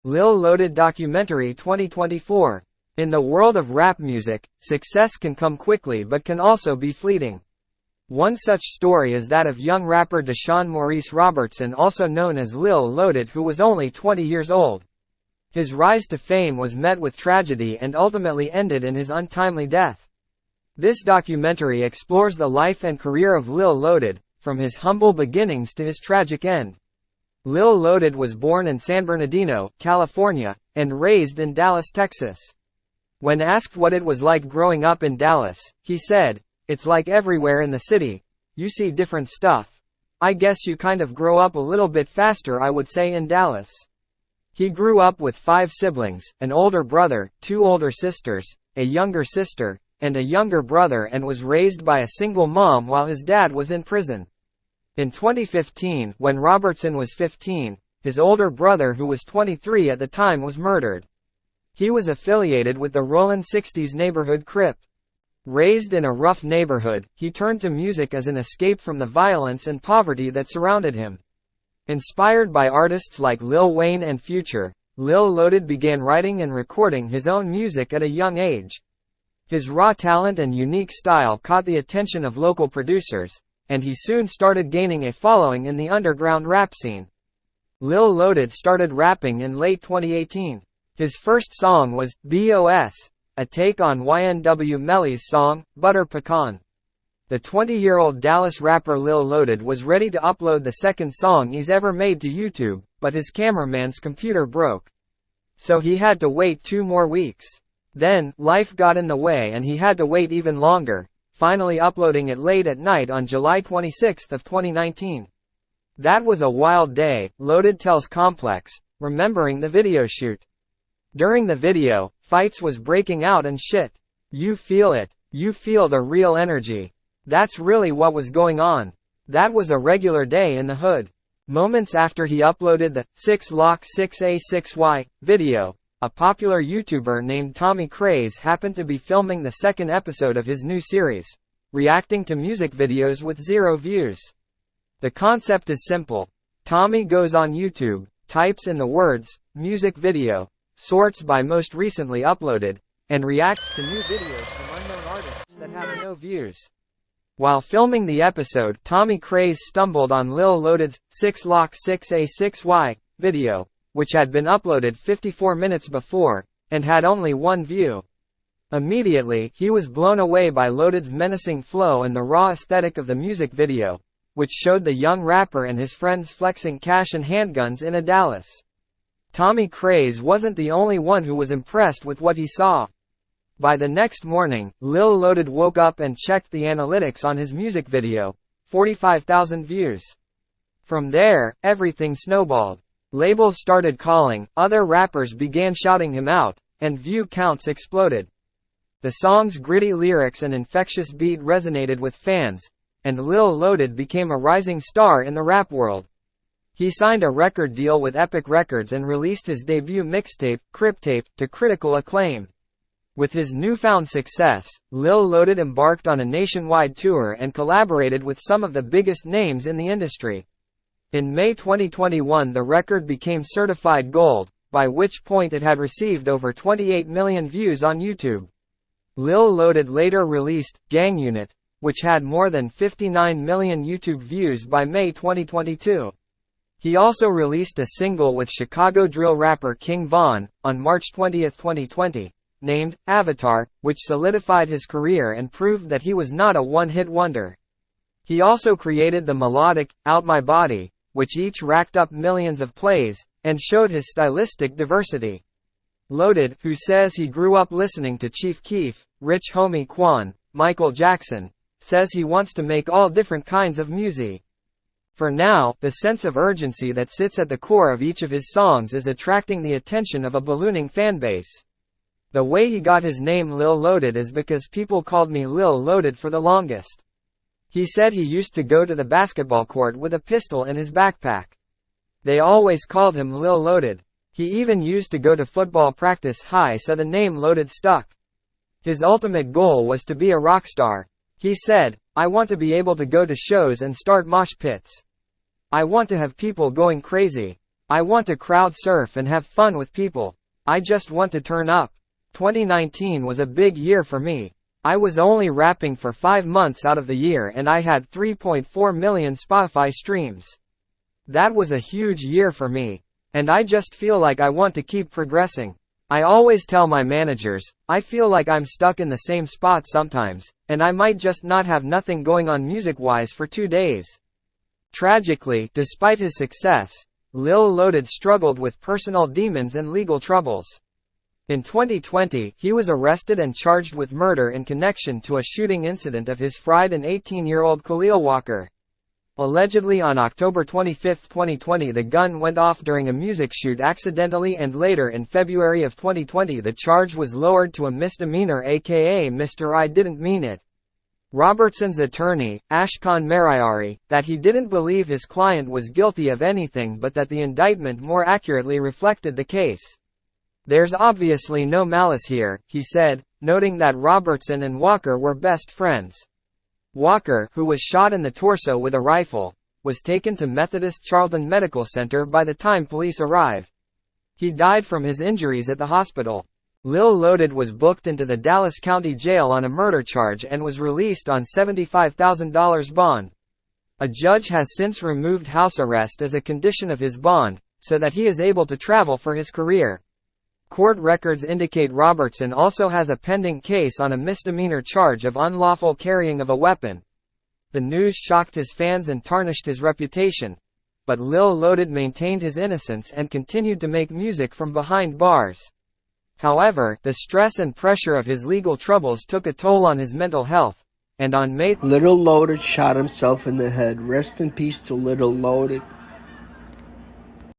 Lil Loaded Documentary 2024. In the world of rap music, success can come quickly but can also be fleeting. One such story is that of young rapper Deshaun Maurice Robertson, also known as Lil Loaded, who was only 20 years old. His rise to fame was met with tragedy and ultimately ended in his untimely death. This documentary explores the life and career of Lil Loaded, from his humble beginnings to his tragic end. Lil Loaded was born in San Bernardino, California, and raised in Dallas, Texas. When asked what it was like growing up in Dallas, he said, "It's like everywhere in the city. You see different stuff. I guess you kind of grow up a little bit faster, I would say, in Dallas." He grew up with 5 siblings, an older brother, 2 older sisters, a younger sister, and a younger brother, and was raised by a single mom while his dad was in prison. In 2015, when Robertson was 15, his older brother, who was 23 at the time, was murdered. He was affiliated with the Rollin' 60s neighborhood Crip. Raised in a rough neighborhood, he turned to music as an escape from the violence and poverty that surrounded him. Inspired by artists like Lil Wayne and Future, Lil Loaded began writing and recording his own music at a young age. His raw talent and unique style caught the attention of local producers, and he soon started gaining a following in the underground rap scene. Lil Loaded started rapping in late 2018. His first song was "B.O.S., a take on YNW Melly's song, Butter Pecan. The 20-year-old Dallas rapper Lil Loaded was ready to upload the second song he's ever made to YouTube, but his cameraman's computer broke. So he had to wait 2 more weeks. Then, life got in the way and he had to wait even longer, finally uploading it late at night on July 26, 2019. "That was a wild day," Loaded tells Complex, remembering the video shoot. "During the video, fights was breaking out and shit. You feel it. You feel the real energy. That's really what was going on. That was a regular day in the hood." Moments after he uploaded the 6Lock6A6Y video, a popular YouTuber named Tommy Craze happened to be filming the second episode of his new series, reacting to music videos with 0 views. The concept is simple. Tommy goes on YouTube, types in the words, "music video," sorts by most recently uploaded, and reacts to new videos from unknown artists that have no views. While filming the episode, Tommy Craze stumbled on Lil Loaded's 6Lock6A6Y video, which had been uploaded 54 minutes before, and had only 1 view. Immediately, he was blown away by Loaded's menacing flow and the raw aesthetic of the music video, which showed the young rapper and his friends flexing cash and handguns in a Dallas. Tommy Craze wasn't the only one who was impressed with what he saw. By the next morning, Lil Loaded woke up and checked the analytics on his music video, 45,000 views. From there, everything snowballed. Labels started calling, other rappers began shouting him out, and view counts exploded. The song's gritty lyrics and infectious beat resonated with fans, and Lil Loaded became a rising star in the rap world. He signed a record deal with Epic Records and released his debut mixtape, Crip Tape, to critical acclaim. With his newfound success, Lil Loaded embarked on a nationwide tour and collaborated with some of the biggest names in the industry. In May 2021, the record became certified gold, by which point it had received over 28 million views on YouTube. Lil Loaded later released Gang Unit, which had more than 59 million YouTube views by May 2022. He also released a single with Chicago drill rapper King Von, on March 20, 2020, named Avatar, which solidified his career and proved that he was not a one-hit wonder. He also created the melodic, Out My Body, which each racked up millions of plays, and showed his stylistic diversity. Loaded, who says he grew up listening to Chief Keef, Rich Homie Quan, Michael Jackson, says he wants to make all different kinds of music. For now, the sense of urgency that sits at the core of each of his songs is attracting the attention of a ballooning fanbase. "The way he got his name Lil Loaded is because people called me Lil Loaded for the longest." He said he used to go to the basketball court with a pistol in his backpack. They always called him Lil Loaded. He even used to go to football practice high, so the name Loaded stuck. His ultimate goal was to be a rock star. He said, "I want to be able to go to shows and start mosh pits. I want to have people going crazy. I want to crowd surf and have fun with people. I just want to turn up. 2019 was a big year for me. I was only rapping for 5 months out of the year and I had 3.4 million Spotify streams. That was a huge year for me. And I just feel like I want to keep progressing. I always tell my managers, I feel like I'm stuck in the same spot sometimes, and I might just not have nothing going on music-wise for 2 days. Tragically, despite his success, Lil Loaded struggled with personal demons and legal troubles. In 2020, he was arrested and charged with murder in connection to a shooting incident of his friend and 18-year-old Khalil Walker. Allegedly on October 25, 2020 the gun went off during a music shoot accidentally, and later in February of 2020 the charge was lowered to a misdemeanor, aka Mr. I Didn't Mean It. Robertson's attorney, Ashkan Mariari, that he didn't believe his client was guilty of anything but that the indictment more accurately reflected the case. There's obviously no malice here, he said, noting that Robertson and Walker were best friends. Walker, who was shot in the torso with a rifle, was taken to Methodist Charlton Medical Center by the time police arrived. He died from his injuries at the hospital. Lil Loaded was booked into the Dallas County Jail on a murder charge and was released on $75,000 bond. A judge has since removed house arrest as a condition of his bond, so that he is able to travel for his career. Court records indicate Robertson also has a pending case on a misdemeanor charge of unlawful carrying of a weapon. The news shocked his fans and tarnished his reputation. But Lil Loaded maintained his innocence and continued to make music from behind bars. However, the stress and pressure of his legal troubles took a toll on his mental health, and on May Lil Loaded shot himself in the head. Rest in peace to Lil Loaded.